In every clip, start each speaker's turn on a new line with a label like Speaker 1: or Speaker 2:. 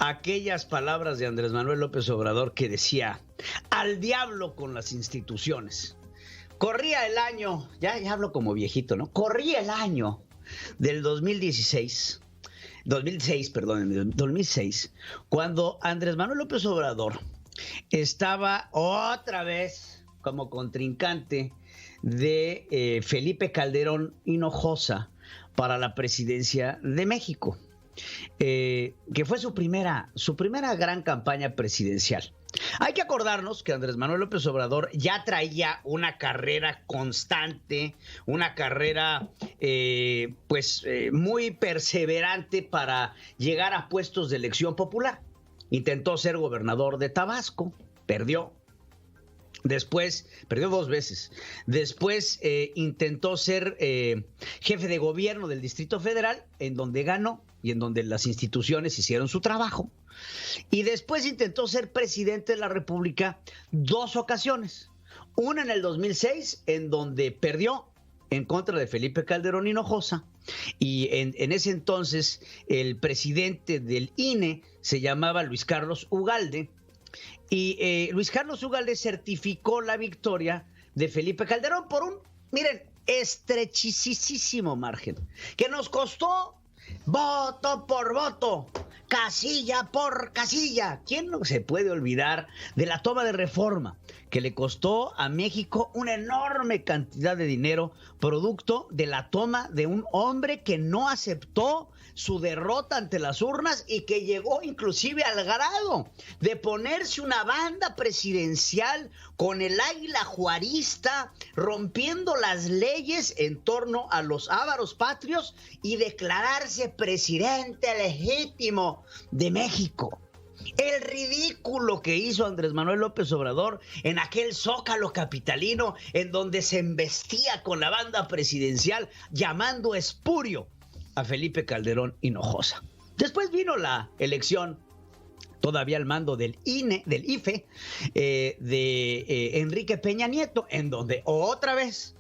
Speaker 1: aquellas palabras de Andrés Manuel López Obrador que decía: al diablo con las instituciones. Corría el año, ya hablo como viejito, ¿no? Corría el año del 2006, cuando Andrés Manuel López Obrador estaba otra vez como contrincante de Felipe Calderón Hinojosa para la presidencia de México, que fue su primera gran campaña presidencial. Hay que acordarnos que Andrés Manuel López Obrador ya traía una carrera constante, una carrera muy perseverante para llegar a puestos de elección popular. Intentó ser gobernador de Tabasco, perdió. Después, perdió 2 veces. Después intentó ser jefe de gobierno del Distrito Federal, en donde ganó y en donde las instituciones hicieron su trabajo. Y después intentó ser presidente de la República 2 ocasiones. Una en el 2006, en donde perdió en contra de Felipe Calderón Hinojosa. Y en ese entonces el presidente del INE se llamaba Luis Carlos Ugalde. Y Luis Carlos Ugalde certificó la victoria de Felipe Calderón por un, miren, estrechísimo margen, que nos costó voto por voto, casilla por casilla. ¿Quién no se puede olvidar de la toma de Reforma, que le costó a México una enorme cantidad de dinero, producto de la toma de un hombre que no aceptó su derrota ante las urnas y que llegó inclusive al grado de ponerse una banda presidencial con el águila juarista, rompiendo las leyes en torno a los ávaros patrios y declararse presidente legítimo de México? El ridículo que hizo Andrés Manuel López Obrador en aquel zócalo capitalino, en donde se embestía con la banda presidencial llamando espurio a Felipe Calderón Hinojosa. Después vino la elección, todavía al mando del INE, del IFE, de Enrique Peña Nieto, en donde otra vez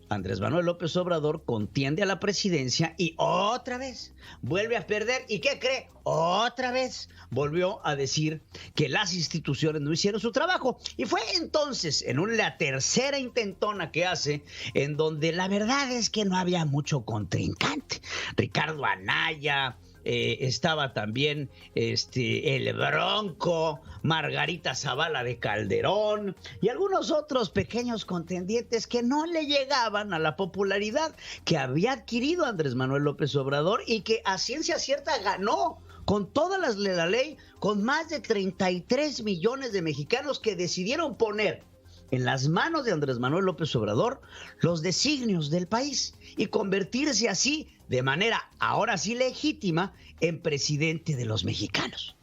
Speaker 1: Andrés Manuel López Obrador contiende a la presidencia y otra vez vuelve a perder. ¿Y qué cree? Otra vez volvió a decir que las instituciones no hicieron su trabajo. Y fue entonces, en la tercera intentona que hace, en donde la verdad es que no había mucho contrincante. Ricardo Anaya, estaba también el Bronco, Margarita Zavala de Calderón y algunos otros pequeños contendientes que no le llegaban a la popularidad que había adquirido Andrés Manuel López Obrador y que a ciencia cierta ganó con todas las de la ley, con más de 33 millones de mexicanos que decidieron poner en las manos de Andrés Manuel López Obrador los designios del país y convertirse así, de manera ahora sí legítima, en presidente de los mexicanos.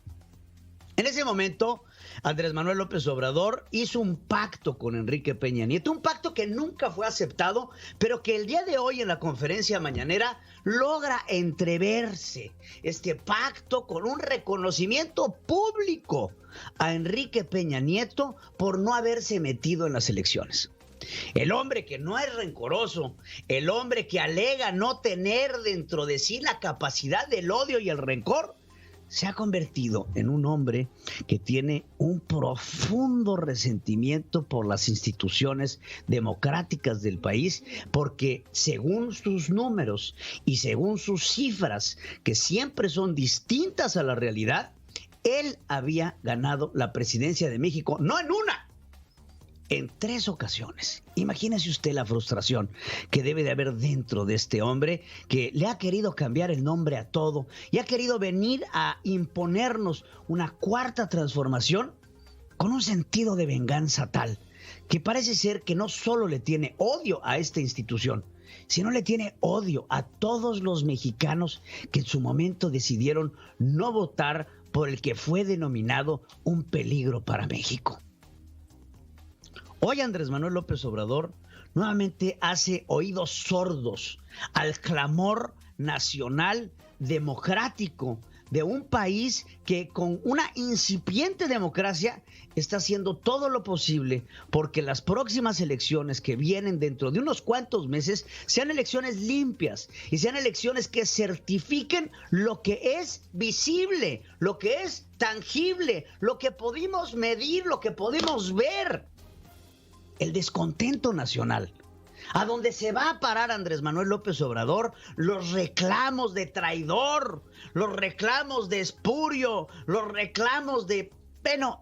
Speaker 1: En ese momento, Andrés Manuel López Obrador hizo un pacto con Enrique Peña Nieto, un pacto que nunca fue aceptado, pero que el día de hoy en la conferencia mañanera logra entreverse este pacto con un reconocimiento público a Enrique Peña Nieto por no haberse metido en las elecciones. El hombre que no es rencoroso, el hombre que alega no tener dentro de sí la capacidad del odio y el rencor, se ha convertido en un hombre que tiene un profundo resentimiento por las instituciones democráticas del país, porque según sus números y según sus cifras, que siempre son distintas a la realidad, él había ganado la presidencia de México, no en una, en 3 ocasiones. Imagínese usted la frustración que debe de haber dentro de este hombre que le ha querido cambiar el nombre a todo y ha querido venir a imponernos una cuarta transformación con un sentido de venganza tal que parece ser que no solo le tiene odio a esta institución, sino le tiene odio a todos los mexicanos que en su momento decidieron no votar por el que fue denominado un peligro para México. Hoy Andrés Manuel López Obrador nuevamente hace oídos sordos al clamor nacional democrático de un país que con una incipiente democracia está haciendo todo lo posible porque las próximas elecciones que vienen dentro de unos cuantos meses sean elecciones limpias y sean elecciones que certifiquen lo que es visible, lo que es tangible, lo que pudimos medir, lo que pudimos ver. El descontento nacional. A donde se va a parar Andrés Manuel López Obrador, los reclamos de traidor, los reclamos de espurio, los reclamos de,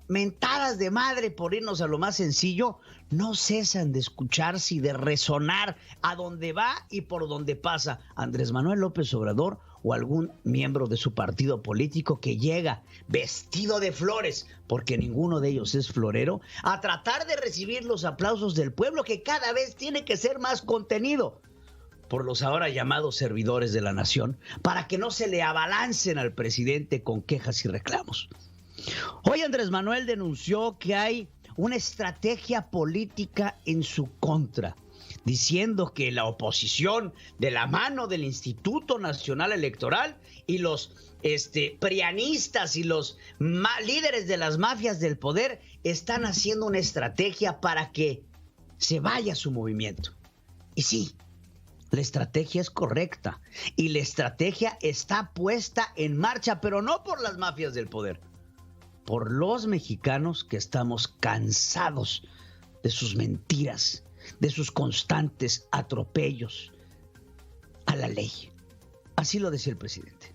Speaker 1: mentadas de madre, por irnos a lo más sencillo, no cesan de escucharse y de resonar a donde va y por donde pasa Andrés Manuel López Obrador o algún miembro de su partido político que llega vestido de flores, porque ninguno de ellos es florero, a tratar de recibir los aplausos del pueblo, que cada vez tiene que ser más contenido por los ahora llamados servidores de la nación, para que no se le abalancen al presidente con quejas y reclamos. Hoy Andrés Manuel denunció que hay una estrategia política en su contra, diciendo que la oposición, de la mano del Instituto Nacional Electoral y los prianistas y los líderes de las mafias del poder, están haciendo una estrategia para que se vaya su movimiento. Y sí, la estrategia es correcta y la estrategia está puesta en marcha, pero no por las mafias del poder, por los mexicanos que estamos cansados de sus mentiras, de sus constantes atropellos a la ley. Así lo decía el presidente.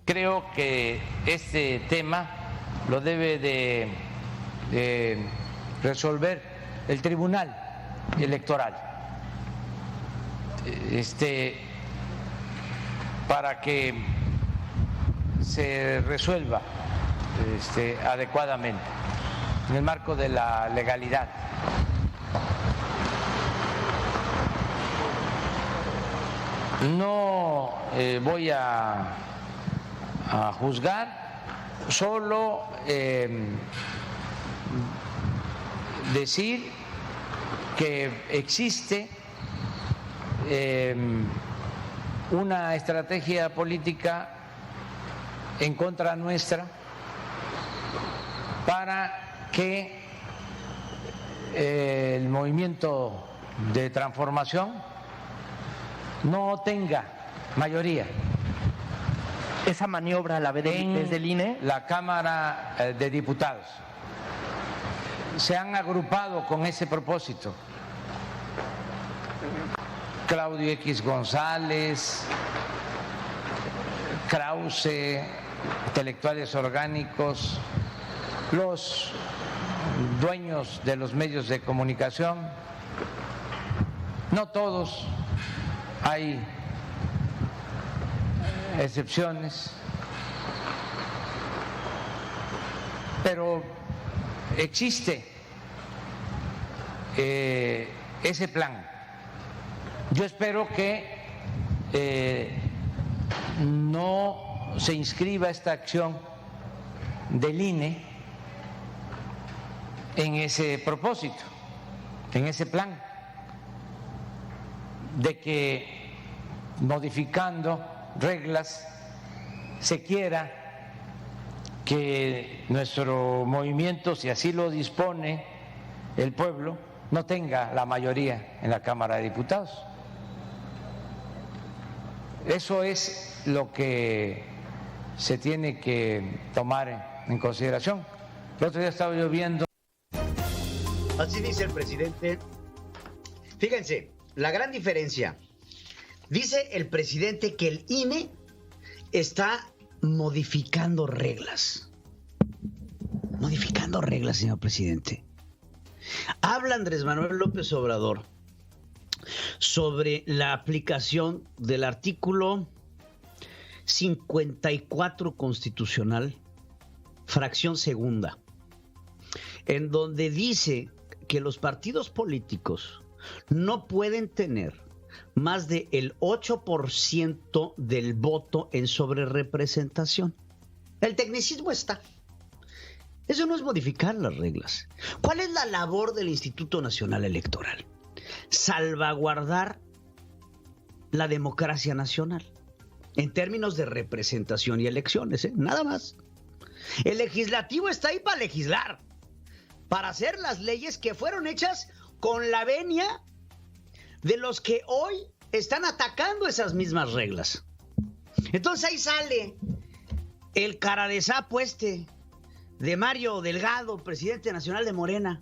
Speaker 2: Creo que este tema lo debe de resolver el Tribunal Electoral, para que se resuelva adecuadamente en el marco de la legalidad. No voy a juzgar, solo decir que existe una estrategia política en contra nuestra para que el movimiento de transformación no tenga mayoría.
Speaker 3: ¿Esa maniobra la ve desde el INE?
Speaker 2: La Cámara de Diputados. Se han agrupado con ese propósito. Claudio X González, Krause, intelectuales orgánicos, los dueños de los medios de comunicación, no todos, hay excepciones, pero existe ese plan. Yo espero que no se inscriba esta acción del INE en ese propósito, en ese plan, de que modificando reglas se quiera que nuestro movimiento, si así lo dispone el pueblo, no tenga la mayoría en la Cámara de Diputados. Eso es lo que se tiene que tomar en consideración. El otro día estaba yo viendo.
Speaker 1: Así dice el presidente. Fíjense, la gran diferencia. Dice el presidente que el INE está modificando reglas. Modificando reglas, señor presidente. Habla Andrés Manuel López Obrador sobre la aplicación del artículo 54 constitucional, fracción segunda, en donde dice que los partidos políticos no pueden tener más del 8% del voto en sobrerepresentación. El tecnicismo está. Eso no es modificar las reglas. ¿Cuál es la labor del Instituto Nacional Electoral? Salvaguardar la democracia nacional. en términos de representación y elecciones, nada más. El legislativo está ahí para legislar, para hacer las leyes que fueron hechas con la venia de los que hoy están atacando esas mismas reglas. Entonces ahí sale el cara de sapo de Mario Delgado, presidente nacional de Morena,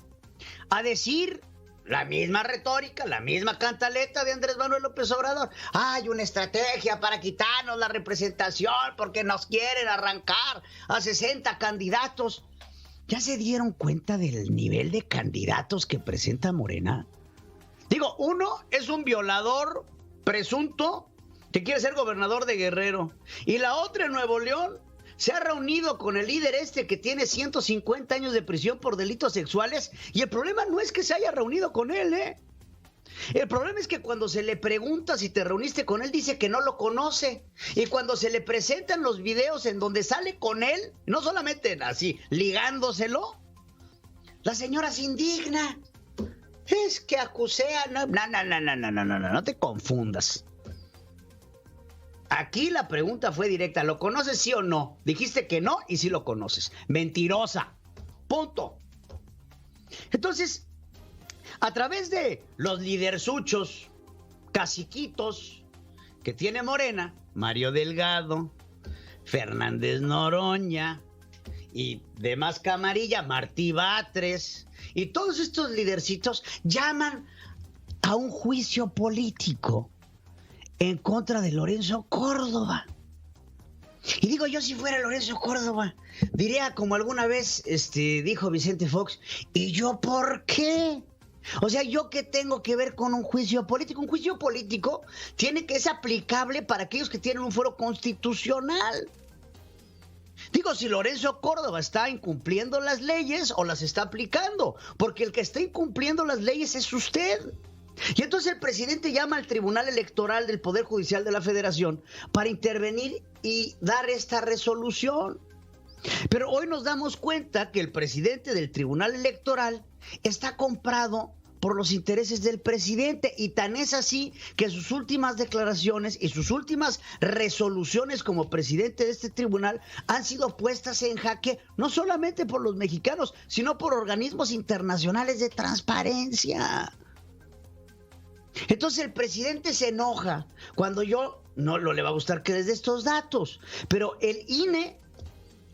Speaker 1: a decir la misma retórica, la misma cantaleta de Andrés Manuel López Obrador. Hay una estrategia para quitarnos la representación porque nos quieren arrancar a 60 candidatos. ¿Ya se dieron cuenta del nivel de candidatos que presenta Morena? Digo, uno es un violador presunto que quiere ser gobernador de Guerrero. Y la otra en Nuevo León se ha reunido con el líder que tiene 150 años de prisión por delitos sexuales. Y el problema no es que se haya reunido con él, El problema es que cuando se le pregunta si te reuniste con él, dice que no lo conoce. Y cuando se le presentan los videos en donde sale con él, no solamente así, ligándoselo, la señora se indigna. Es que acusé a... No te confundas. Aquí la pregunta fue directa. ¿Lo conoces sí o no? Dijiste que no y sí lo conoces. Mentirosa. Punto. Entonces, a través de los liderzuchos, caciquitos que tiene Morena, Mario Delgado, Fernández Noroña y demás camarilla, Martí Batres, y todos estos lidercitos llaman a un juicio político en contra de Lorenzo Córdoba. Y digo, yo si fuera Lorenzo Córdoba, diría como alguna vez dijo Vicente Fox, ¿y yo por qué? O sea, ¿yo qué tengo que ver con un juicio político? Un juicio político es aplicable para aquellos que tienen un fuero constitucional. Digo, si Lorenzo Córdoba está incumpliendo las leyes o las está aplicando, porque el que está incumpliendo las leyes es usted. Y entonces el presidente llama al Tribunal Electoral del Poder Judicial de la Federación para intervenir y dar esta resolución. Pero hoy nos damos cuenta que el presidente del Tribunal Electoral está comprado por los intereses del presidente, y tan es así que sus últimas declaraciones y sus últimas resoluciones como presidente de este tribunal han sido puestas en jaque no solamente por los mexicanos, sino por organismos internacionales de transparencia. Entonces el presidente se enoja cuando no le va a gustar que les dé estos datos, pero el INE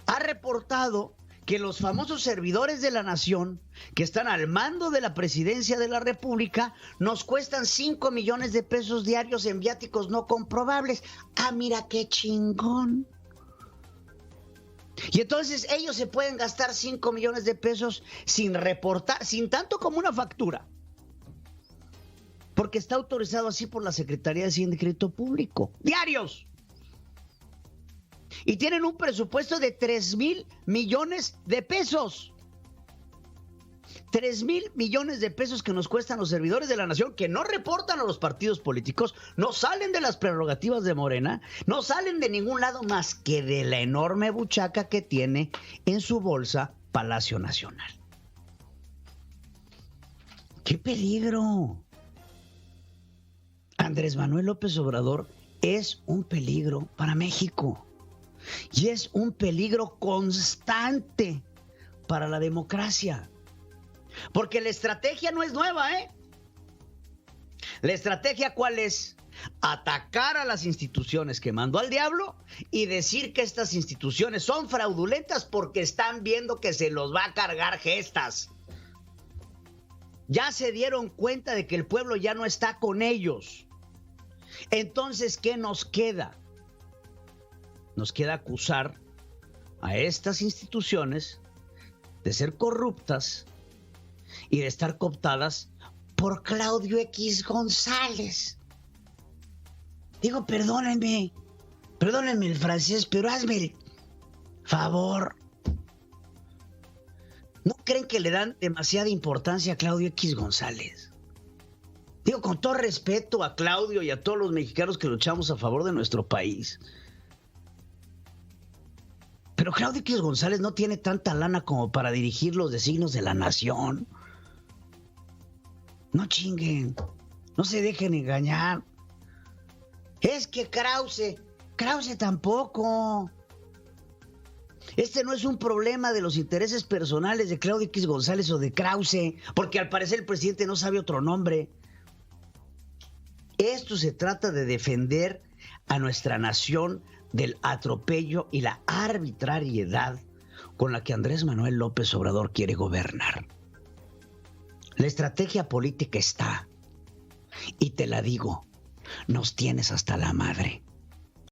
Speaker 1: ha reportado que los famosos servidores de la nación que están al mando de la presidencia de la República nos cuestan 5 millones de pesos diarios en viáticos no comprobables. Ah, mira qué chingón. Y entonces ellos se pueden gastar 5 millones de pesos sin reportar, sin tanto como una factura, porque está autorizado así por la Secretaría de Hacienda y Crédito Público. ¡Diarios! Y tienen un presupuesto de 3,000 millones de pesos. 3,000 millones de pesos que nos cuestan los servidores de la nación, que no reportan a los partidos políticos, no salen de las prerrogativas de Morena, no salen de ningún lado más que de la enorme buchaca que tiene en su bolsa Palacio Nacional. ¡Qué peligro! Andrés Manuel López Obrador es un peligro para México. Y es un peligro constante para la democracia. Porque la estrategia no es nueva, La estrategia, ¿cuál es? Atacar a las instituciones que mandó al diablo y decir que estas instituciones son fraudulentas porque están viendo que se los va a cargar gestas. Ya se dieron cuenta de que el pueblo ya no está con ellos. Entonces, ¿qué nos queda? Nos queda acusar a estas instituciones de ser corruptas y de estar cooptadas por Claudio X González. Digo, perdónenme el francés, pero hazme el favor. ¿No creen que le dan demasiada importancia a Claudio X González? Digo, con todo respeto a Claudio y a todos los mexicanos que luchamos a favor de nuestro país. Pero Claudio X González no tiene tanta lana como para dirigir los designios de la nación. No chinguen, no se dejen engañar. Es que Krause Krause tampoco. Este no es un problema de los intereses personales de Claudio X González o de Krause, porque al parecer el presidente no sabe otro nombre. Esto se trata de defender a nuestra nación del atropello y la arbitrariedad con la que Andrés Manuel López Obrador quiere gobernar. La estrategia política está, y te la digo, nos tienes hasta la madre.